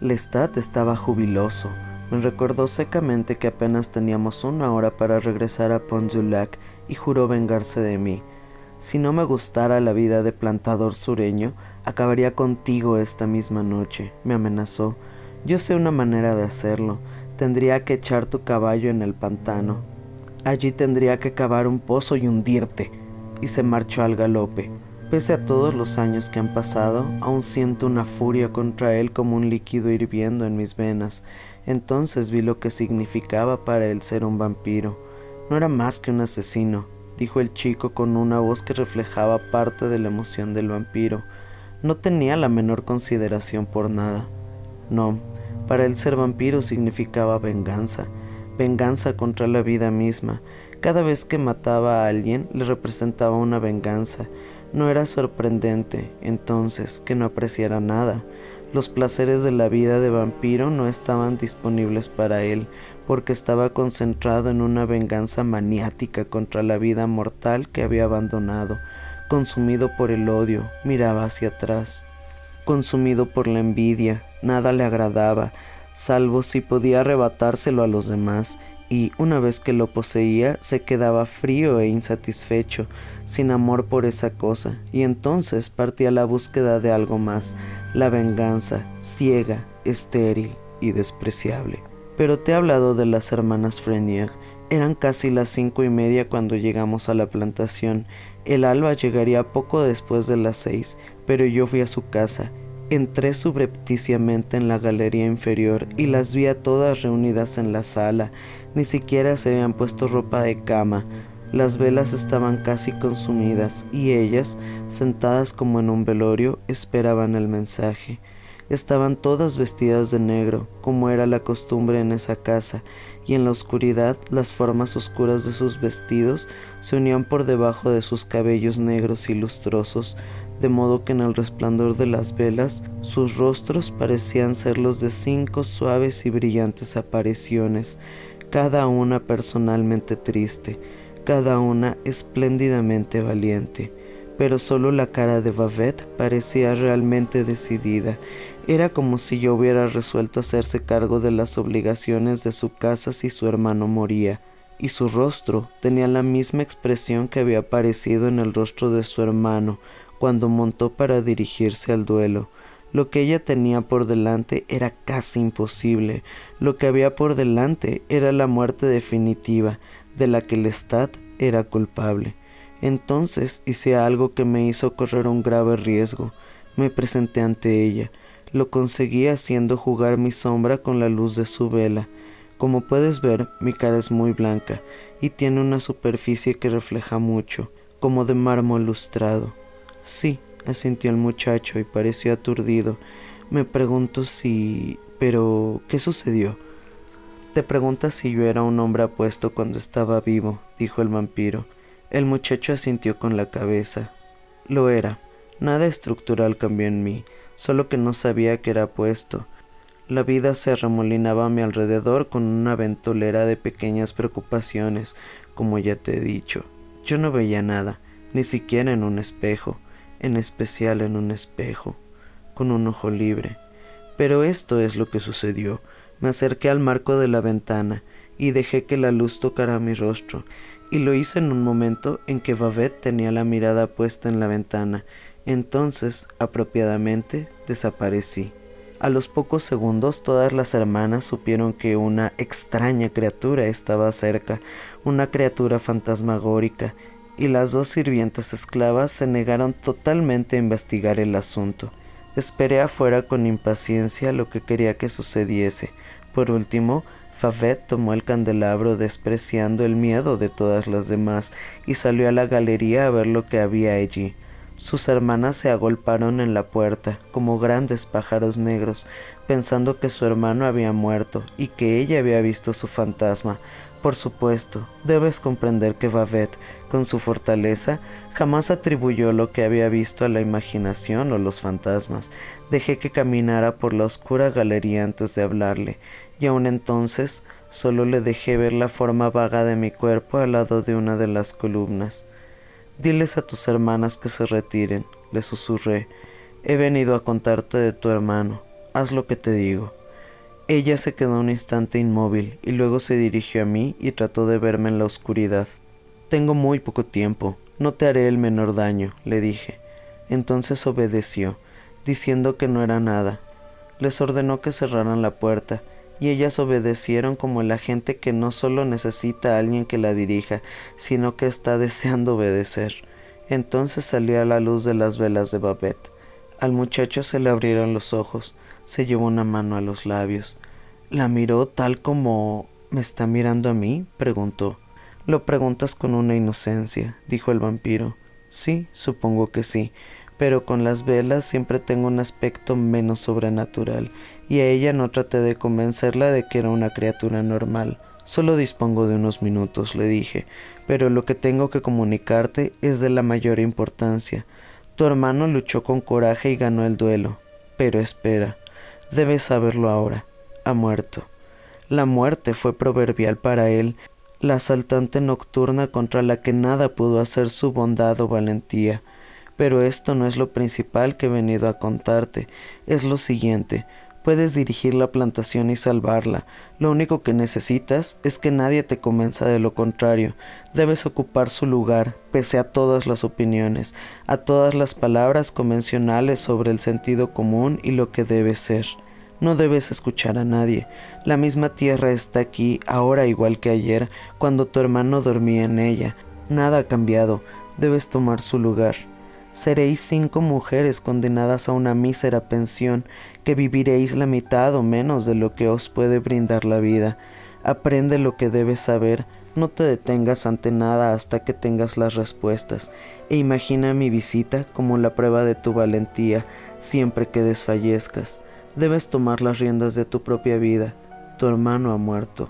Lestat estaba jubiloso. Me recordó secamente que apenas teníamos 1 hora para regresar a Pont-du-Lac y juró vengarse de mí. Si no me gustara la vida de plantador sureño, acabaría contigo esta misma noche, me amenazó. Yo sé una manera de hacerlo. Tendría que echar tu caballo en el pantano. Allí tendría que cavar un pozo y hundirte. Y se marchó al galope. Pese a todos los años que han pasado, aún siento una furia contra él como un líquido hirviendo en mis venas. Entonces vi lo que significaba para él ser un vampiro. No era más que un asesino, dijo el chico con una voz que reflejaba parte de la emoción del vampiro. No tenía la menor consideración por nada. No, para él ser vampiro significaba venganza, venganza contra la vida misma. Cada vez que mataba a alguien le representaba una venganza. No era sorprendente, entonces, que no apreciara nada. Los placeres de la vida de vampiro no estaban disponibles para él, porque estaba concentrado en una venganza maniática contra la vida mortal que había abandonado. Consumido por el odio, miraba hacia atrás. Consumido por la envidia, nada le agradaba, salvo si podía arrebatárselo a los demás, y una vez que lo poseía, se quedaba frío e insatisfecho, sin amor por esa cosa, y entonces partía a la búsqueda de algo más, la venganza, ciega, estéril y despreciable. Pero te he hablado de las hermanas Frenier. Eran casi las 5:30 cuando llegamos a la plantación. El alba llegaría poco después de las 6, pero yo fui a su casa. Entré subrepticiamente en la galería inferior y las vi a todas reunidas en la sala. Ni siquiera se habían puesto ropa de cama. Las velas estaban casi consumidas y ellas, sentadas como en un velorio, esperaban el mensaje. Estaban todas vestidas de negro, como era la costumbre en esa casa, y en la oscuridad las formas oscuras de sus vestidos se unían por debajo de sus cabellos negros y lustrosos, de modo que en el resplandor de las velas sus rostros parecían ser los de 5 suaves y brillantes apariciones, cada una personalmente triste, cada una espléndidamente valiente. Pero solo la cara de Babette parecía realmente decidida. Era como si yo hubiera resuelto hacerse cargo de las obligaciones de su casa si su hermano moría, y su rostro tenía la misma expresión que había aparecido en el rostro de su hermano cuando montó para dirigirse al duelo. Lo que ella tenía por delante era casi imposible. Lo que había por delante era la muerte definitiva, de la que Lestat era culpable. Entonces hice algo que me hizo correr un grave riesgo. Me presenté ante ella. Lo conseguí haciendo jugar mi sombra con la luz de su vela. Como puedes ver, mi cara es muy blanca y tiene una superficie que refleja mucho, como de mármol lustrado. Sí, asintió el muchacho y pareció aturdido. Me pregunto si... Pero, ¿qué sucedió? Te preguntas si yo era un hombre apuesto cuando estaba vivo, dijo el vampiro. El muchacho asintió con la cabeza. Lo era. Nada estructural cambió en mí, solo que no sabía que era apuesto. La vida se arremolinaba a mi alrededor con una ventolera de pequeñas preocupaciones, como ya te he dicho. Yo no veía nada, ni siquiera en un espejo, en especial en un espejo, con un ojo libre. Pero esto es lo que sucedió. Me acerqué al marco de la ventana y dejé que la luz tocara mi rostro, y lo hice en un momento en que Babette tenía la mirada puesta en la ventana. Entonces, apropiadamente, desaparecí. A los pocos segundos todas las hermanas supieron que una extraña criatura estaba cerca, una criatura fantasmagórica, y las 2 sirvientas esclavas se negaron totalmente a investigar el asunto. Esperé afuera con impaciencia lo que quería que sucediese. Por último, Babette tomó el candelabro despreciando el miedo de todas las demás y salió a la galería a ver lo que había allí. Sus hermanas se agolparon en la puerta como grandes pájaros negros, pensando que su hermano había muerto y que ella había visto su fantasma. Por supuesto, debes comprender que Babette, con su fortaleza, jamás atribuyó lo que había visto a la imaginación o los fantasmas. Dejé que caminara por la oscura galería antes de hablarle, y aun entonces solo le dejé ver la forma vaga de mi cuerpo al lado de una de las columnas. Diles a tus hermanas que se retiren, le susurré. He venido a contarte de tu hermano. haz lo que te digo». Ella se quedó un instante inmóvil y luego se dirigió a mí y trató de verme en la oscuridad. «Tengo muy poco tiempo, no te haré el menor daño», le dije. Entonces obedeció, diciendo que no era nada. Les ordenó que cerraran la puerta, y ellas obedecieron como la gente que no solo necesita a alguien que la dirija, sino que está deseando obedecer. Entonces salió a la luz de las velas de Babette. Al muchacho se le abrieron los ojos, se llevó una mano a los labios. «¿La miró tal como me está mirando a mí?», preguntó. «Lo preguntas con una inocencia», dijo el vampiro. «Sí, supongo que sí, pero con las velas siempre tengo un aspecto menos sobrenatural, y a ella no traté de convencerla de que era una criatura normal. Solo dispongo de unos minutos», le dije, «pero lo que tengo que comunicarte es de la mayor importancia. Tu hermano luchó con coraje y ganó el duelo. Pero espera, debes saberlo ahora. Ha muerto». La muerte fue proverbial para él, la asaltante nocturna contra la que nada pudo hacer su bondad o valentía. Pero esto no es lo principal que he venido a contarte, es lo siguiente. Puedes dirigir la plantación y salvarla. Lo único que necesitas es que nadie te convenza de lo contrario. Debes ocupar su lugar, pese a todas las opiniones, a todas las palabras convencionales sobre el sentido común y lo que debe ser. No debes escuchar a nadie. La misma tierra está aquí, ahora igual que ayer, cuando tu hermano dormía en ella. Nada ha cambiado. Debes tomar su lugar. Seréis 5 mujeres condenadas a una mísera pensión, que viviréis la mitad o menos de lo que os puede brindar la vida. Aprende lo que debes saber, no te detengas ante nada hasta que tengas las respuestas, e imagina mi visita como la prueba de tu valentía, siempre que desfallezcas. Debes tomar las riendas de tu propia vida. Tu hermano ha muerto».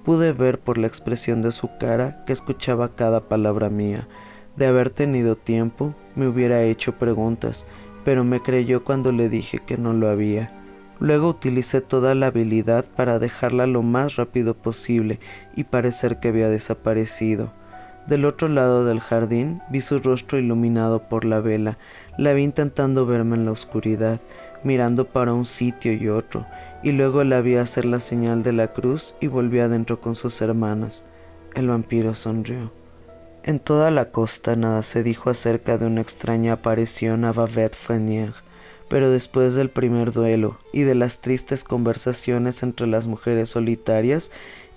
Pude ver por la expresión de su cara que escuchaba cada palabra mía. De haber tenido tiempo, me hubiera hecho preguntas, pero me creyó cuando le dije que no lo había. Luego utilicé toda la habilidad para dejarla lo más rápido posible y parecer que había desaparecido. Del otro lado del jardín vi su rostro iluminado por la vela. La vi intentando verme en la oscuridad, mirando para un sitio y otro, y luego la vi hacer la señal de la cruz y volvió adentro con sus hermanas. El vampiro sonrió. En toda la costa nada se dijo acerca de una extraña aparición a Babette Frenier, pero después del primer duelo y de las tristes conversaciones entre las mujeres solitarias,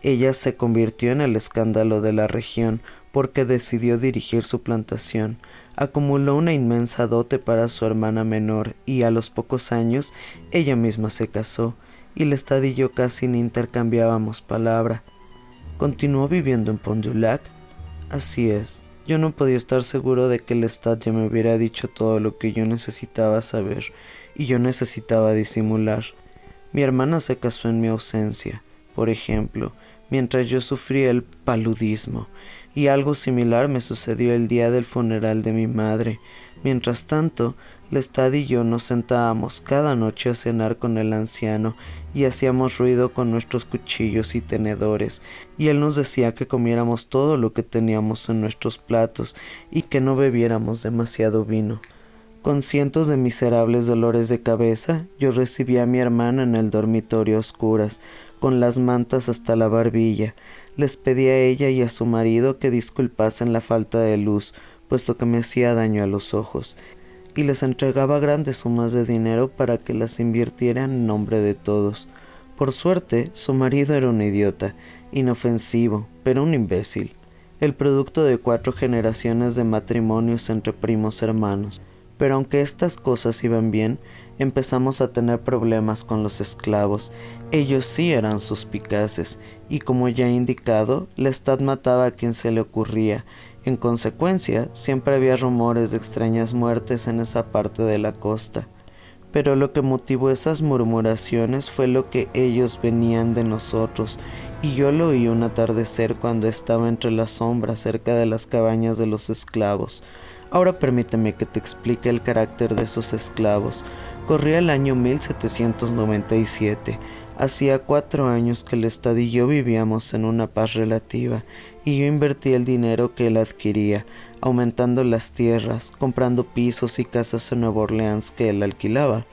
ella se convirtió en el escándalo de la región porque decidió dirigir su plantación. Acumuló una inmensa dote para su hermana menor y a los pocos años ella misma se casó, y Lestat y yo casi ni intercambiábamos palabra. ¿Continuó viviendo en Pont du Lac? Así es. Yo no podía estar seguro de que Lestat ya me hubiera dicho todo lo que yo necesitaba saber, y yo necesitaba disimular. Mi hermana se casó en mi ausencia, por ejemplo, mientras yo sufría el paludismo, y algo similar me sucedió el día del funeral de mi madre. Mientras tanto, Lestat y yo nos sentábamos cada noche a cenar con el anciano y hacíamos ruido con nuestros cuchillos y tenedores, y él nos decía que comiéramos todo lo que teníamos en nuestros platos y que no bebiéramos demasiado vino. Con cientos de miserables dolores de cabeza, yo recibí a mi hermana en el dormitorio a oscuras, con las mantas hasta la barbilla. Les pedí a ella y a su marido que disculpasen la falta de luz, puesto que me hacía daño a los ojos, y les entregaba grandes sumas de dinero para que las invirtieran en nombre de todos. Por suerte, su marido era un idiota, inofensivo, pero un imbécil, el producto de 4 generaciones de matrimonios entre primos hermanos. Pero aunque estas cosas iban bien, empezamos a tener problemas con los esclavos. Ellos sí eran suspicaces, y como ya he indicado, Lestat mataba a quien se le ocurría. En consecuencia, siempre había rumores de extrañas muertes en esa parte de la costa. Pero lo que motivó esas murmuraciones fue lo que ellos venían de nosotros, y yo lo oí un atardecer cuando estaba entre las sombras cerca de las cabañas de los esclavos. Ahora permíteme que te explique el carácter de esos esclavos. Corría el año 1797. Hacía 4 años que Lestat y yo vivíamos en una paz relativa, y yo invertí el dinero que él adquiría, aumentando las tierras, comprando pisos y casas en Nueva Orleans que él alquilaba,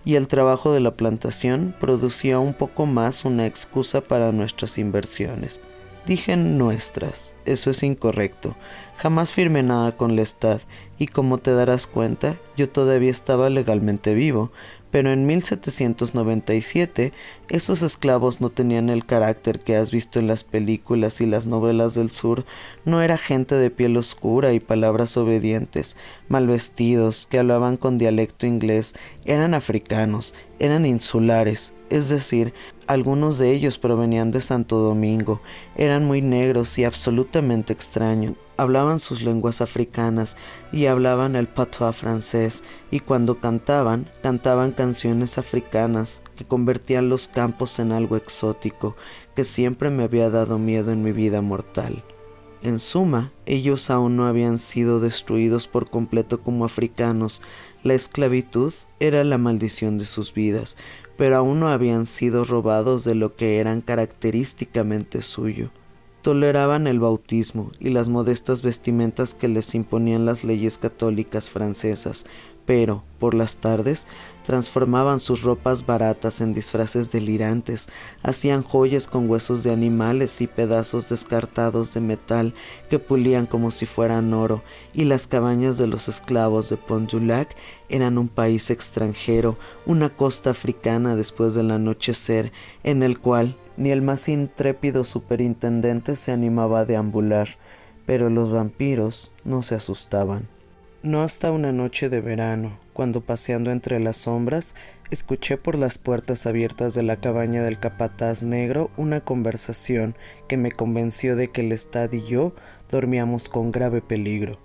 y el trabajo de la plantación producía un poco más una excusa para nuestras inversiones. Dije nuestras, eso es incorrecto. Jamás firmé nada con Lestat y como te darás cuenta, yo todavía estaba legalmente vivo, pero en 1797 esos esclavos no tenían el carácter que has visto en las películas y las novelas del sur. No era gente de piel oscura y palabras obedientes, mal vestidos, que hablaban con dialecto inglés. Eran africanos, eran insulares, es decir, algunos de ellos provenían de Santo Domingo, eran muy negros y absolutamente extraños. Hablaban sus lenguas africanas y hablaban el patois francés, y cuando cantaban canciones africanas que convertían los campos en algo exótico que siempre me había dado miedo en mi vida mortal. En suma, ellos aún no habían sido destruidos por completo como africanos. La esclavitud era la maldición de sus vidas, pero aún no habían sido robados de lo que eran característicamente suyo. Toleraban el bautismo y las modestas vestimentas que les imponían las leyes católicas francesas, pero, por las tardes, transformaban sus ropas baratas en disfraces delirantes, hacían joyas con huesos de animales y pedazos descartados de metal que pulían como si fueran oro, y las cabañas de los esclavos de Pont du Lac eran un país extranjero, una costa africana después del anochecer, en el cual ni el más intrépido superintendente se animaba a deambular, pero los vampiros no se asustaban. No hasta una noche de verano, cuando paseando entre las sombras, escuché por las puertas abiertas de la cabaña del capataz negro una conversación que me convenció de que Lestat y yo dormíamos con grave peligro.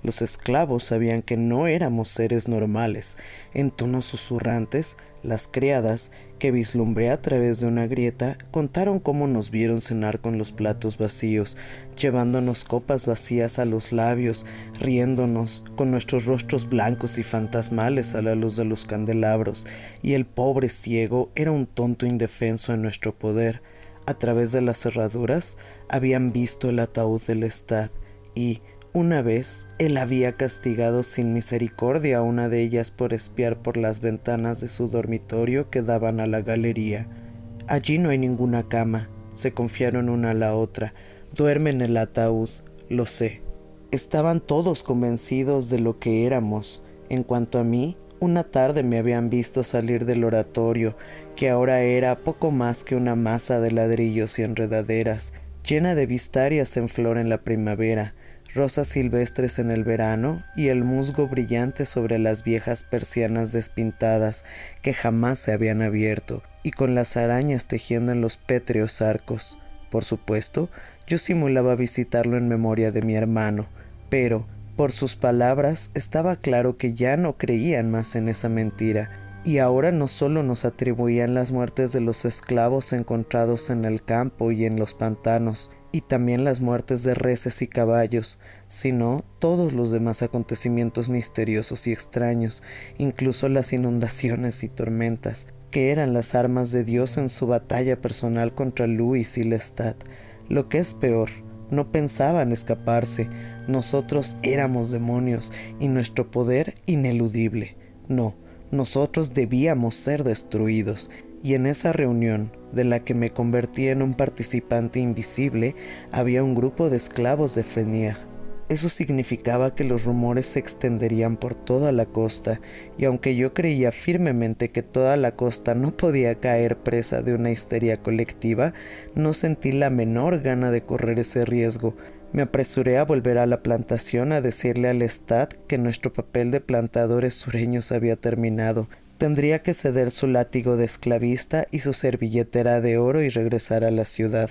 Los esclavos sabían que no éramos seres normales. En tonos susurrantes, las criadas, que vislumbré a través de una grieta, contaron cómo nos vieron cenar con los platos vacíos, llevándonos copas vacías a los labios, riéndonos, con nuestros rostros blancos y fantasmales a la luz de los candelabros, y el pobre ciego era un tonto indefenso en nuestro poder. A través de las cerraduras habían visto el ataúd de Lestat, y una vez él había castigado sin misericordia a una de ellas por espiar por las ventanas de su dormitorio que daban a la galería. Allí no hay ninguna cama, se confiaron una a la otra. Duerme en el ataúd, lo sé. Estaban todos convencidos de lo que éramos. En cuanto a mí, una tarde me habían visto salir del oratorio, que ahora era poco más que una masa de ladrillos y enredaderas, llena de vistarias en flor en la primavera, rosas silvestres en el verano y el musgo brillante sobre las viejas persianas despintadas que jamás se habían abierto, y con las arañas tejiendo en los pétreos arcos. Por supuesto, yo simulaba visitarlo en memoria de mi hermano, pero, por sus palabras, estaba claro que ya no creían más en esa mentira, y ahora no solo nos atribuían las muertes de los esclavos encontrados en el campo y en los pantanos, y también las muertes de reses y caballos, sino todos los demás acontecimientos misteriosos y extraños, incluso las inundaciones y tormentas, que eran las armas de Dios en su batalla personal contra Louis y Lestat. Lo que es peor, no pensaban escaparse. Nosotros éramos demonios y nuestro poder ineludible. No, nosotros debíamos ser destruidos. Y en esa reunión, de la que me convertí en un participante invisible, había un grupo de esclavos de Frenier. Eso significaba que los rumores se extenderían por toda la costa, y aunque yo creía firmemente que toda la costa no podía caer presa de una histeria colectiva, no sentí la menor gana de correr ese riesgo. Me apresuré a volver a la plantación a decirle a Lestat que nuestro papel de plantadores sureños había terminado. Tendría que ceder su látigo de esclavista y su servilletera de oro y regresar a la ciudad.